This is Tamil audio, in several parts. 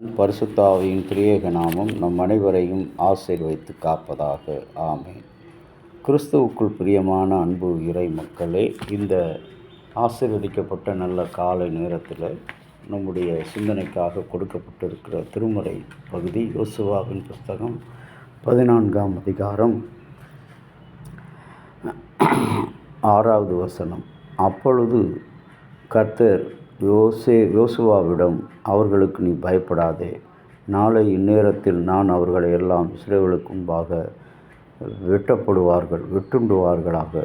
பரிசுத்த ஆவியின் திரியேக நாமம் நம் அனைவரையும் ஆசீர்வதித்து காப்பதாக. ஆமென். கிறிஸ்துவுக்குள் பிரியமான அன்பு இறை மக்களே, இந்த ஆசீர்வதிக்கப்பட்ட நல்ல காலை நேரத்தில் நம்முடைய சிந்தனைக்காக கொடுக்கப்பட்டிருக்கிற திருமறை பகுதி யோசுவாவின் புஸ்தகம் 14ஆம் அதிகாரம் 6வது வசனம். அப்பொழுது கர்த்தர் யோசுவாவிடம், அவர்களுக்கு நீ பயப்படாதே, நாளை இந்நேரத்தில் நான் அவர்களை எல்லாம் இஸ்ரவேலுக்கு முன்பாக வெட்டுண்டுவார்களாக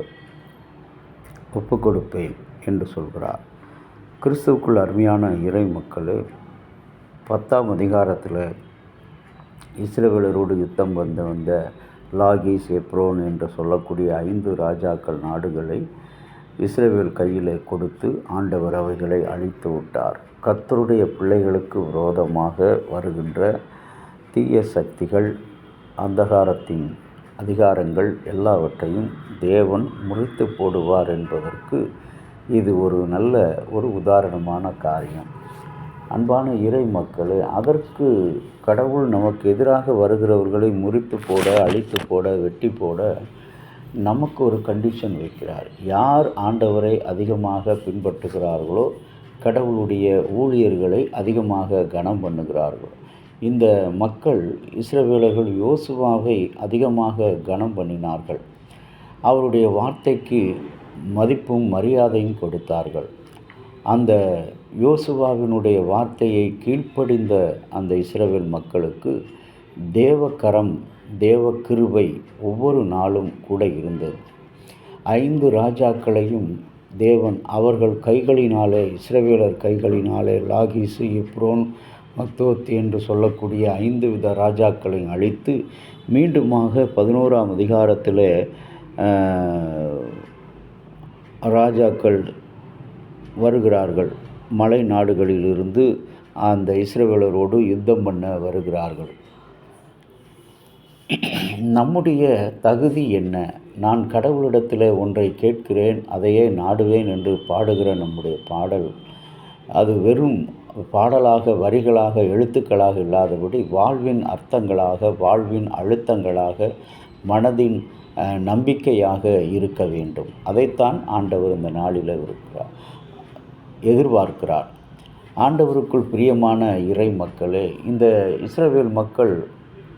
ஒப்பு கொடுப்பேன் என்று சொல்கிறார். கிறிஸ்துவுக்குள் அருமையான இறை மக்களே, 10ஆம் அதிகாரத்தில் இஸ்ரவேலரோடு யுத்தம் வந்த லாகீஸ், எப்ரோன் என்று சொல்லக்கூடிய 5 ராஜாக்கள் நாடுகளை இஸ்ரவேல் கையில் கொடுத்து ஆண்டவர் அவைகளை அழித்து விட்டார். கர்த்தருடைய பிள்ளைகளுக்கு விரோதமாக வருகின்ற தீய சக்திகள், அந்தகாரத்தின் அதிகாரங்கள் எல்லாவற்றையும் தேவன் முறித்து போடுவார் என்பதற்கு இது ஒரு நல்ல உதாரணமான காரியம். அன்பான இறை மக்களே, அதற்கு கடவுள் நமக்கு எதிராக வருகிறவர்களை முறித்து போட, அழித்து போட, வெட்டி போட நமக்கு ஒரு கண்டிஷன் வைக்கிறார். யார் ஆண்டவரை அதிகமாக பின்பற்றுகிறார்களோ, கடவுளுடைய ஊழியர்களை அதிகமாக கனம் பண்ணுகிறார்களோ. இந்த மக்கள் இஸ்ரவேலர்கள் யோசுவாவை அதிகமாக கனம் பண்ணினார்கள். அவருடைய வார்த்தைக்கு மதிப்பும் மரியாதையும் கொடுத்தார்கள். அந்த யோசுவாவினுடைய வார்த்தையை கீழ்ப்படிந்த அந்த இஸ்ரவேல் மக்களுக்கு தேவக்கரம், தேவ கிருபை ஒவ்வொரு நாளும் கூட இருந்தது. 5 ராஜாக்களையும் தேவன் அவர்கள் கைகளினாலே, இஸ்ரவேலர் கைகளினாலே, லாகீசு, எப்ரோன், மக்தோத் என்று சொல்லக்கூடிய 5 வித ராஜாக்களையும் அழித்து மீண்டுமாக 11ஆம் அதிகாரத்தில் ராஜாக்கள் வருகிறார்கள். மலை நாடுகளிலிருந்து அந்த இஸ்ரவேலரோடு யுத்தம் பண்ண வருகிறார்கள். நம்முடைய தகுதி என்ன? நான் கடவுளிடத்தில் ஒன்றை கேட்கிறேன், அதையே நாடுவேன் என்று பாடுகிற நம்முடைய பாடல், அது வெறும் பாடலாக, வரிகளாக, எழுத்துக்களாக இல்லாதபடி வாழ்வின் அர்த்தங்களாக, வாழ்வின் அழுத்தங்களாக, மனதின் நம்பிக்கையாக இருக்க வேண்டும். அதைத்தான் ஆண்டவர் இந்த நாளில் எதிர்பார்க்கிறார். ஆண்டவருக்குள் பிரியமான இறை மக்களே, இந்த இஸ்ரவேல் மக்கள்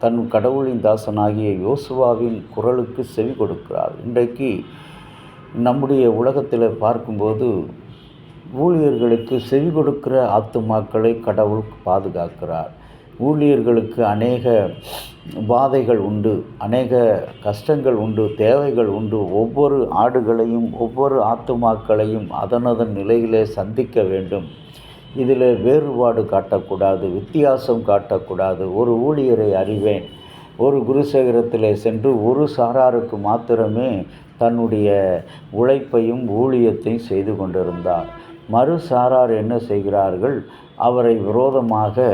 தன் கடவுளின் தாசனாகிய யோசுவாவின் குரலுக்கு செவி கொடுக்கிறார். இன்றைக்கு நம்முடைய உலகத்தில் பார்க்கும்போது ஊழியர்களுக்கு செவி கொடுக்கிற ஆத்துமாக்களை கடவுள் பாதுகாக்கிறார். ஊழியர்களுக்கு அநேக பாதைகள் உண்டு, அநேக கஷ்டங்கள் உண்டு, தேவைகள் உண்டு. ஒவ்வொரு ஆடுகளையும், ஒவ்வொரு ஆத்துமாக்களையும் அதனதன் நிலையிலே சந்திக்க வேண்டும். இதில் வேறுபாடு காட்டக்கூடாது, வித்தியாசம் காட்டக்கூடாது. ஒரு ஊழியரை அறிவேன், ஒரு குருசேகரத்தில் சென்று ஒரு சாராருக்கு மாத்திரமே தன்னுடைய உழைப்பையும் ஊழியத்தையும் செய்து கொண்டிருந்தார். மறு சாரார் என்ன செய்கிறார்கள்? அவரை விரோதமாக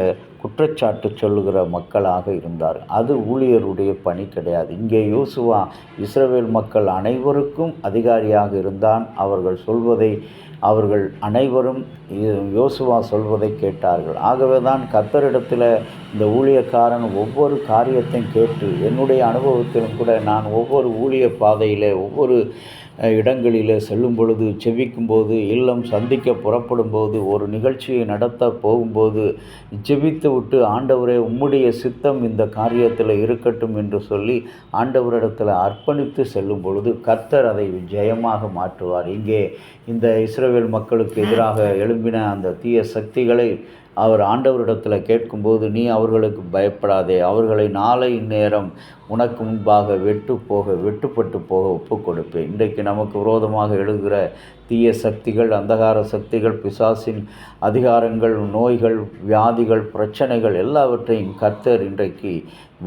குற்றச்சாட்டு சொல்லுகிற மக்களாக இருந்தார். அது ஊழியருடைய பணி கிடையாது. இங்கே யோசுவா இஸ்ரவேல் மக்கள் அனைவருக்கும் அதிகாரியாக இருந்தான். அவர்கள் அனைவரும் யோசுவா சொல்வதை கேட்டார்கள். ஆகவே தான் கர்த்தரிடத்தில் இந்த ஊழியக்காரன் ஒவ்வொரு காரியத்தையும் கேட்டு, என்னுடைய அனுபவத்திலும் கூட நான் ஒவ்வொரு ஊழிய பாதையில், ஒவ்வொரு இடங்களில் செல்லும் பொழுது, ஜெபிக்கும்போது, இல்லம் சந்திக்க புறப்படும் போது, ஒரு நிகழ்ச்சியை நடத்த போகும்போது ஜெபித்து விட்டு, ஆண்டவரே உம்முடைய சித்தம் இந்த காரியத்தில் இருக்கட்டும் என்று சொல்லி ஆண்டவரிடத்தில் அர்ப்பணித்து செல்லும் பொழுது கர்த்தர் அதை ஜெயமாக மாற்றுவார். இங்கே இந்த இஸ்ரவேல் மக்களுக்கு எதிராக எழும்பின அந்த தீய சக்திகளை அவர் ஆண்டவரிடத்தில் கேட்கும்போது, நீ அவர்களுக்கு பயப்படாதே, அவர்களை நாளை நேரம் உனக்கு முன்பாக வெட்டுப்பட்டு போக ஒப்பு கொடுப்பேன். இன்றைக்கு நமக்கு விரோதமாக எழுகிற தீய சக்திகள், அந்தகார சக்திகள், பிசாசின் அதிகாரங்கள், நோய்கள், வியாதிகள், பிரச்சனைகள் எல்லாவற்றையும் கர்த்தர் இன்றைக்கு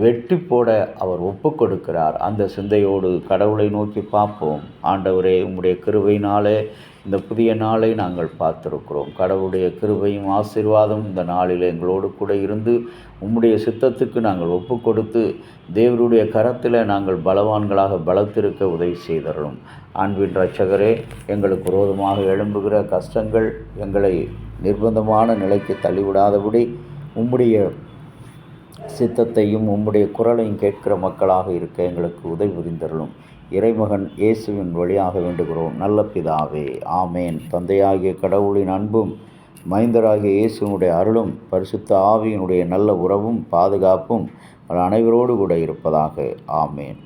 வெட்டி போட அவர் ஒப்பு கொடுக்கிறார். அந்த சிந்தையோடு கடவுளை நோக்கி பார்ப்போம். ஆண்டவரே, உம்முடைய கிருபையினாலே இந்த புதிய நாளை நாங்கள் பார்த்திருக்கிறோம். கடவுளுடைய கிருபையும் ஆசீர்வாதம் இந்த நாளில் எங்களோடு கூட இருந்து உம்முடைய சித்தத்துக்கு நாங்கள் ஒப்பு கொடுத்து தேவருடைய கரத்தில் நாங்கள் பலவான்களாக பலத்திருக்க உதவி செய்தரலும். அன்பின் இரட்சகரே, எங்களுக்கு விரோதமாக எழும்புகிற கஷ்டங்கள் எங்களை நிர்பந்தமான நிலைக்கு தள்ளிவிடாதபடி உம்முடைய சித்தத்தையும் உம்முடைய குரலையும் கேட்கிற மக்களாக இருக்க எங்களுக்கு உதவி புரிந்தருளும். இறைமகன் இயேசுவின் வழியாக வேண்டுகிறோம் நல்ல பிதாவே, ஆமேன். தந்தையாகிய கடவுளின் அன்பும் மைந்தராகிய இயேசுவினுடைய அருளும் பரிசுத்த ஆவியினுடைய நல்ல உறவும் பாதுகாப்பும் அனைவரோடு கூட இருப்பதாக. ஆமேன்.